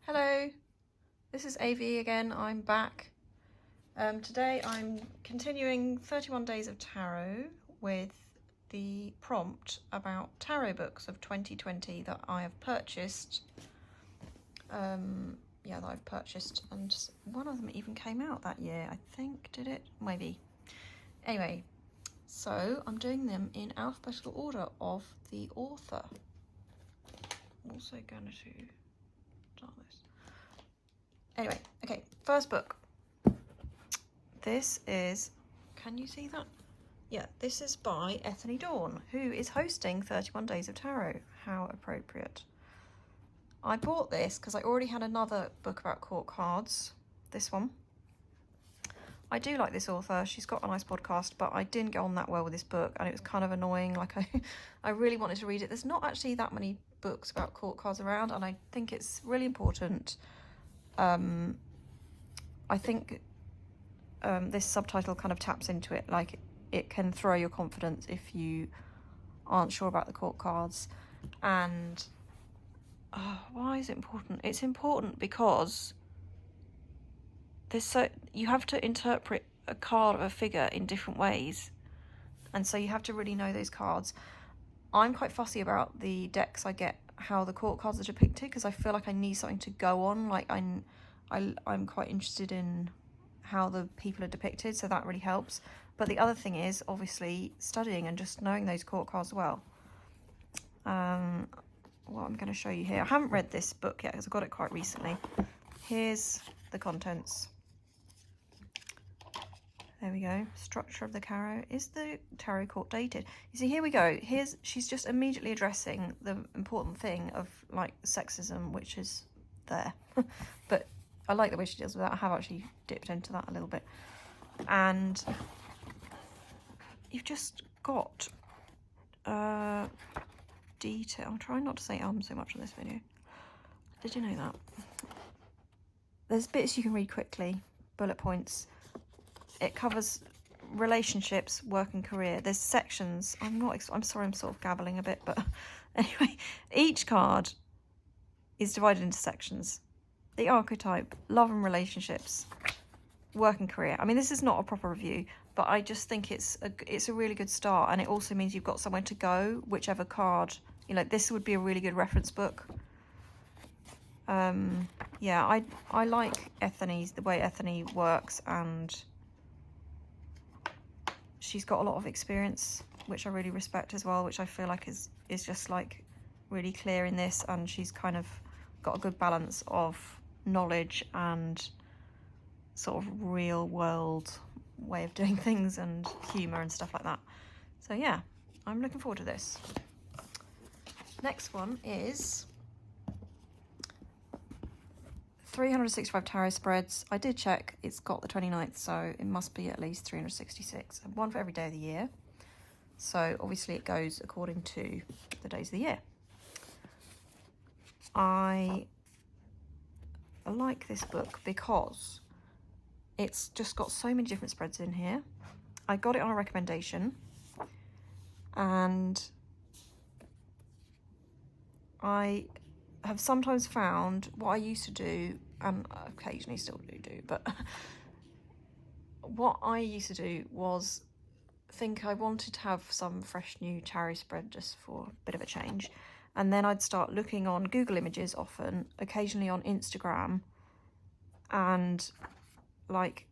Hello, this is AV again. I'm back. Today I'm continuing 31 Days of Tarot with the prompt about tarot books of 2020 that I have purchased. That I've purchased, and one of them even came out that year, I think. Did it? Maybe. Anyway, so I'm doing them in alphabetical order of the author. I'm also going to start this. Anyway, okay, first book. This is, can you see that? Yeah, this is by Ethony Dawn, who is hosting 31 Days of Tarot. How appropriate. I bought this because I already had another book about court cards, this one. I do like this author, she's got a nice podcast, but I didn't get on that well with this book and it was kind of annoying. Like I really wanted to read it. There's not actually that many books about court cards around, and I think it's really important. I think this subtitle kind of taps into it, like it can throw your confidence if you aren't sure about the court cards. And why is it important? It's important because you have to interpret a card of a figure in different ways, and so you have to really know those cards. I'm quite fussy about the decks I get, how the court cards are depicted, because I feel like I need something to go on. Like I'm quite interested in how the people are depicted, so that really helps. But the other thing is obviously studying and just knowing those court cards well. What I'm going to show you here, I haven't read this book yet because I got it quite recently. Here's the contents. There we go. Structure of the tarot. Is the tarot court dated? You see, here we go. She's just immediately addressing the important thing of like sexism, which is there. But I like the way she deals with that. I have actually dipped into that a little bit. And you've just got detail. I'm trying not to say so much on this video. Did you know that? There's bits you can read quickly, bullet points. It covers relationships, work and career. There's sections. I'm sorry, I'm sort of gabbling a bit, but anyway, each card is divided into sections. The archetype, love and relationships, work and career. I mean, this is not a proper review, but I just think it's a really good start, and it also means you've got somewhere to go, whichever card, this would be a really good reference book. Yeah, I like the way Ethony works, and she's got a lot of experience, which I really respect as well, which I feel like is just like really clear in this, and she's kind of got a good balance of knowledge and sort of real world way of doing things and humour and stuff like that. So yeah, I'm looking forward to this. Next one is 365 tarot spreads. I did check, it's got the 29th, so it must be at least 366, and one for every day of the year. So obviously it goes according to the days of the year. I like this book because it's just got so many different spreads in here. I got it on a recommendation, and I have sometimes found what I used to do, and occasionally still do, but what I used to do was think I wanted to have some fresh new tarot spread just for a bit of a change, and then I'd start looking on Google Images often, occasionally on Instagram, and like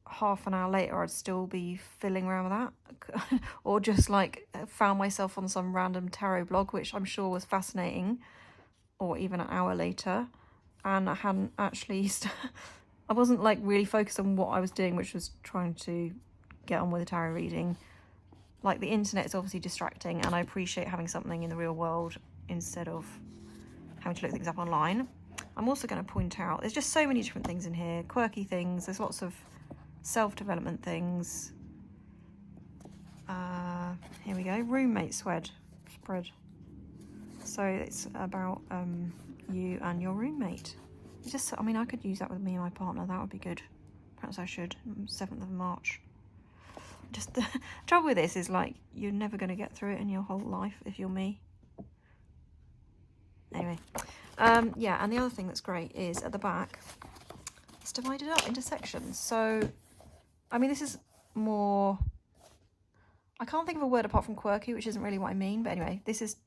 half an hour later I'd still be fiddling around with that or just like found myself on some random tarot blog, which I'm sure was fascinating, or even an hour later, and I hadn't actually I wasn't like really focused on what I was doing, which was trying to get on with the tarot reading. Like, the internet is obviously distracting, and I appreciate having something in the real world instead of having to look things up online. I'm also going to point out there's just so many different things in here, quirky things. There's lots of self-development things. Here we go, roommate spread. So it's about you and your roommate. I mean, I could use that with me and my partner. That would be good. Perhaps I should. 7th of March. Just the trouble with this is, like, you're never going to get through it in your whole life if you're me. Anyway, Yeah, and the other thing that's great is at the back, it's divided up into sections. So, I mean, this is more, I can't think of a word apart from quirky, which isn't really what I mean. But anyway, this is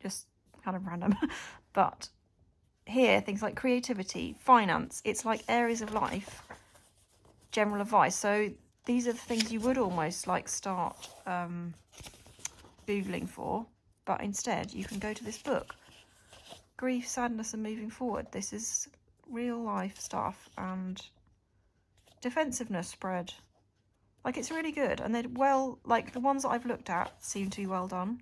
just kind of random. But here, things like creativity, finance, it's like areas of life, general advice. So these are the things you would almost like start Googling for, but instead you can go to this book. Grief, sadness and moving forward. This is real life stuff, and defensiveness spread. Like, it's really good, and they're well, like the ones that I've looked at seem to be well done.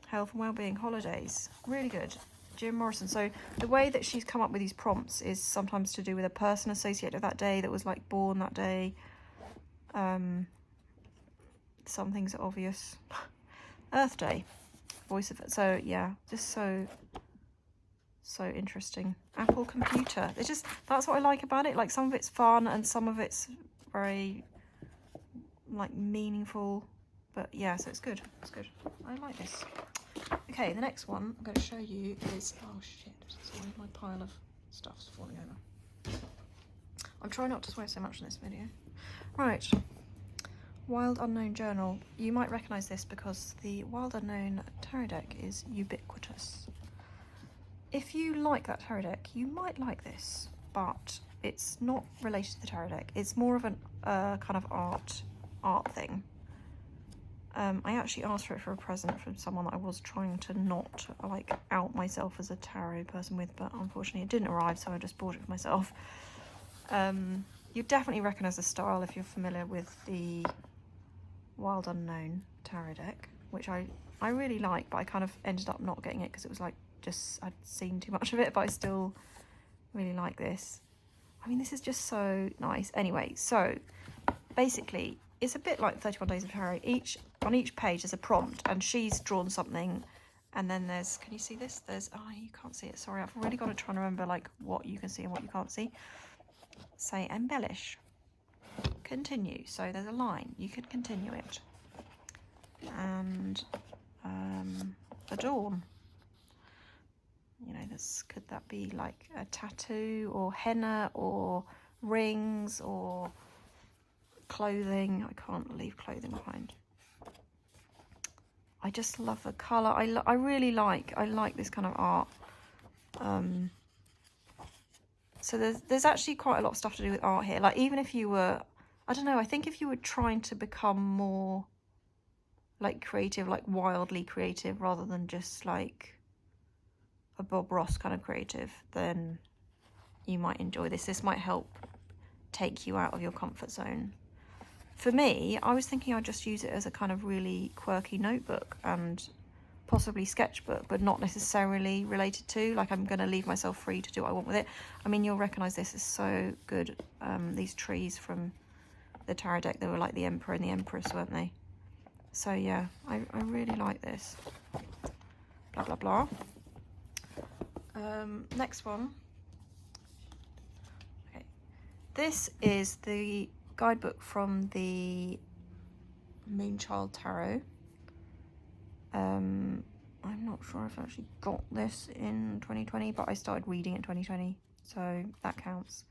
Health and well-being, holidays, really good. Jim Morrison. So the way that she's come up with these prompts is sometimes to do with a person associated with that day that was like born that day. Some things are obvious. Earth Day, voice of it. So yeah, just so interesting. Apple computer. It's just, that's what I like about it. Like, some of it's fun and some of it's very like meaningful. But yeah, so it's good. It's good. I like this. Okay, the next one I'm going to show you is, oh shit, sorry, my pile of stuff's falling over. I'm trying not to swear so much in this video. Right, Wild Unknown Journal. You might recognise this because the Wild Unknown tarot deck is ubiquitous. If you like that tarot deck, you might like this, but it's not related to the tarot deck. It's more of an kind of art thing. I actually asked for it for a present from someone that I was trying to not like out myself as a tarot person with, but unfortunately it didn't arrive, so I just bought it for myself. You definitely recognise the style if you're familiar with the Wild Unknown tarot deck, which I really like, but I kind of ended up not getting it because it was like, just, I'd seen too much of it, but I still really like this. I mean, this is just so nice. Anyway, so basically it's a bit like 31 Days of Tarot. On each page there's a prompt, and she's drawn something, and then there's, can you see this? There's, oh, you can't see it, sorry. I've really got to try and remember like what you can see and what you can't see. Say embellish, continue. So there's a line, you can continue it. And adorn. You know, this, could that be like a tattoo or henna or rings or clothing? I can't leave clothing behind. I just love the colour. I really like this kind of art. So there's actually quite a lot of stuff to do with art here. Like, even if you were, I don't know, I think if you were trying to become more like creative, like wildly creative, rather than just like a Bob Ross kind of creative, then you might enjoy this. This might help take you out of your comfort zone. For me, I was thinking I'd just use it as a kind of really quirky notebook and possibly sketchbook, but not necessarily related to, like, I'm going to leave myself free to do what I want with it. I mean, you'll recognise this is so good. These trees from the tarot deck, they were like the Emperor and the Empress, weren't they? So yeah, I really like this. Blah, blah, blah. Next one. Okay, this is the guidebook from the Moonchild Tarot. I'm not sure if I actually got this in 2020, but I started reading it in 2020, so that counts.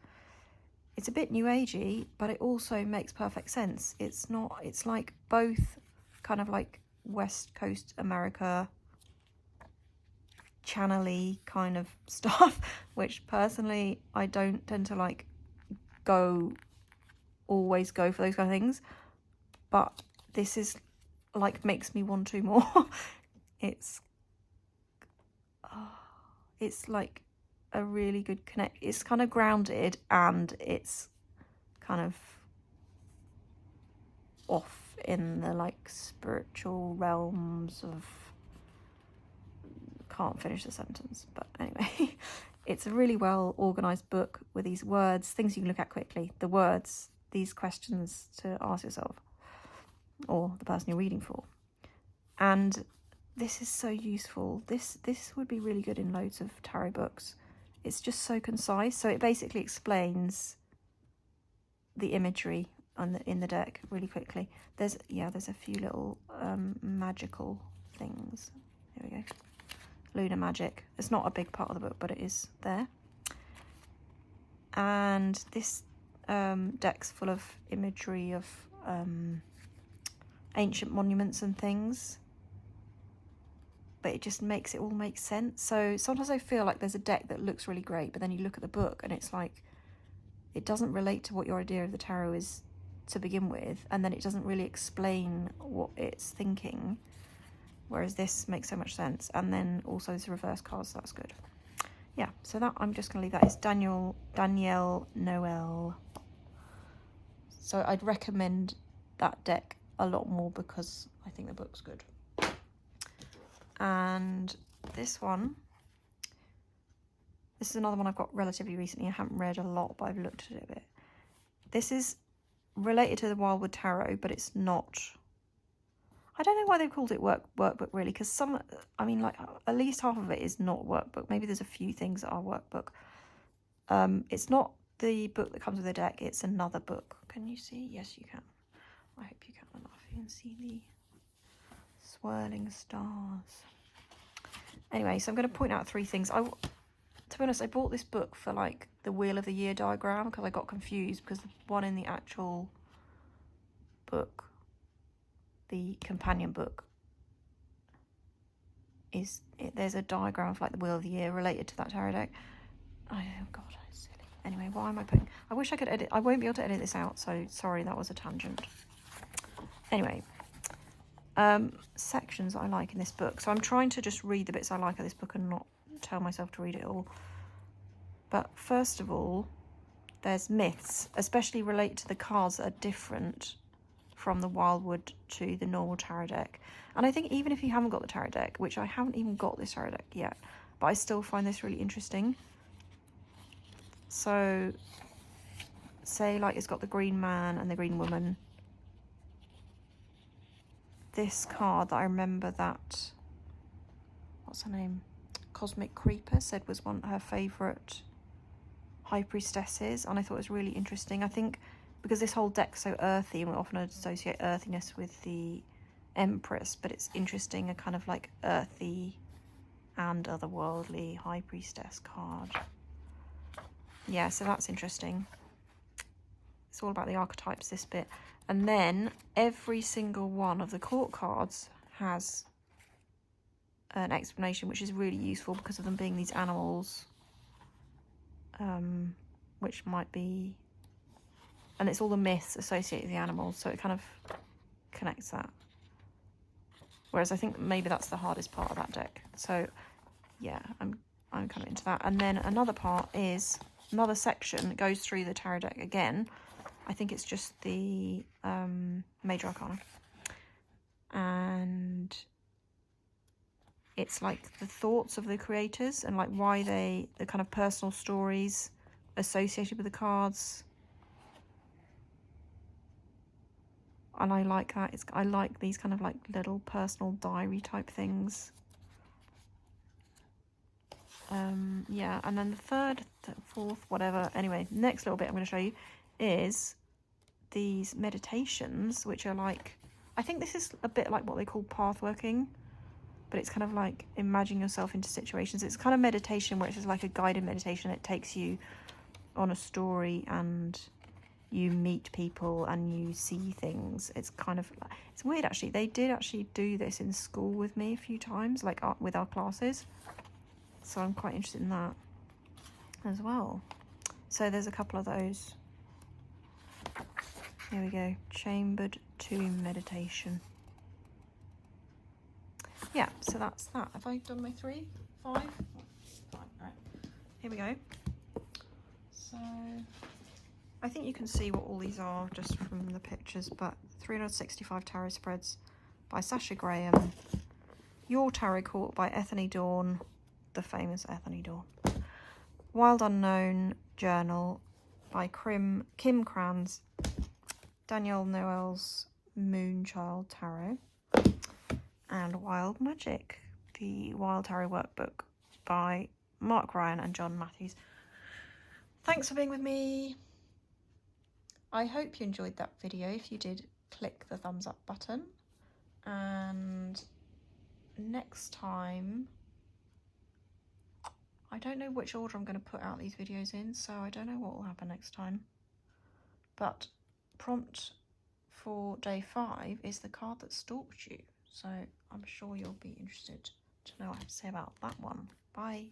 It's a bit new agey, but it also makes perfect sense. It's not, it's like both kind of like West Coast America channel-y kind of stuff, which personally I don't tend to like always go for those kind of things, but this is like makes me want to more. It's like a really good connect. It's kind of grounded, and it's kind of off in the like spiritual realms of, can't finish the sentence, but anyway. It's a really well organized book with these words, things you can look at quickly, the words, these questions to ask yourself or the person you're reading for. And this is so useful. This would be really good in loads of tarot books. It's just so concise. So it basically explains the imagery in the deck really quickly. There's a few little magical things. Here we go. lunar magic. It's not a big part of the book, but it is there. And this deck's full of imagery of ancient monuments and things, but it just makes it all make sense. So sometimes I feel like there's a deck that looks really great, but then you look at the book and it's like it doesn't relate to what your idea of the tarot is to begin with, and then it doesn't really explain what it's thinking, whereas this makes so much sense. And then also there's reverse cards, so that's good. Yeah, so that I'm just gonna leave that. It's Danielle, Noel. So I'd recommend that deck a lot more because I think the book's good. And this one, this is another one I've got relatively recently. I haven't read a lot, but I've looked at it a bit. This is related to the Wildwood Tarot, but it's not. I don't know why they've called it workbook really, because some, I mean, like at least half of it is not workbook. Maybe there's a few things that are workbook. It's not the book that comes with the deck, it's another book. Can you see? Yes, you can. I hope you can enough. You can see the swirling stars. Anyway, so I'm going to point out 3 things. To be honest, I bought this book for like the Wheel of the Year diagram because I got confused, because the one in the actual book, the companion book, there's a diagram of like the Wheel of the Year related to that tarot deck. Oh god, it's silly. Anyway, why am I putting, I wish I could edit, I won't be able to edit this out, so sorry, that was a tangent. Anyway, sections I like in this book. So I'm trying to just read the bits I like of this book and not tell myself to read it all. But first of all, there's myths, especially related to the cards that are different from the Wildwood to the normal tarot deck. And I think even if you haven't got the tarot deck, which I haven't even got this tarot deck yet, but I still find this really interesting. So say like it's got the green man and the green woman. This card that I remember that, what's her name? Cosmic Creeper said was one of her favourite high priestesses, and I thought it was really interesting. I think because this whole deck's so earthy, and we often associate earthiness with the Empress, but it's interesting, a kind of like earthy and otherworldly high priestess card. Yeah, so that's interesting. It's all about the archetypes, this bit. And then every single one of the court cards has an explanation, which is really useful because of them being these animals, which might be, and it's all the myths associated with the animals, so it kind of connects that. Whereas I think maybe that's the hardest part of that deck. So yeah, I'm kind of into that. And then another part is another section that goes through the tarot deck again. I think it's just the Major Arcana, and it's like the thoughts of the creators and like why the kind of personal stories associated with the cards. And I like that. I like these kind of like little personal diary type things. Yeah, and then the third, fourth, whatever. Anyway, next little bit I'm going to show you is these meditations, which are like, I think this is a bit like what they call path working, but it's kind of like imagine yourself into situations. It's kind of meditation where it's just like a guided meditation. It takes you on a story and you meet people and you see things. It's kind of, it's weird actually. They did actually do this in school with me a few times, like with our classes. So I'm quite interested in that as well. So there's a couple of those. Here we go. Chambered to meditation. Yeah, so that's that. Have I done my 3? 5? 5, right. Here we go. So I think you can see what all these are just from the pictures, but 365 Tarot Spreads by Sasha Graham. Your Tarot Court by Ethony Dawn, the famous Ethony Dawn. Wild Unknown Journal by Kim Krans. Danielle Noel's Moonchild Tarot. And Wild Magic, the Wild Tarot Workbook by Mark Ryan and John Matthews. Thanks for being with me. I hope you enjoyed that video. If you did, click the thumbs up button. And next time I don't know which order I'm going to put out these videos in, so I don't know what will happen next time. But prompt for day 5 is the card that stalked you, so I'm sure you'll be interested to know what I have to say about that one. Bye.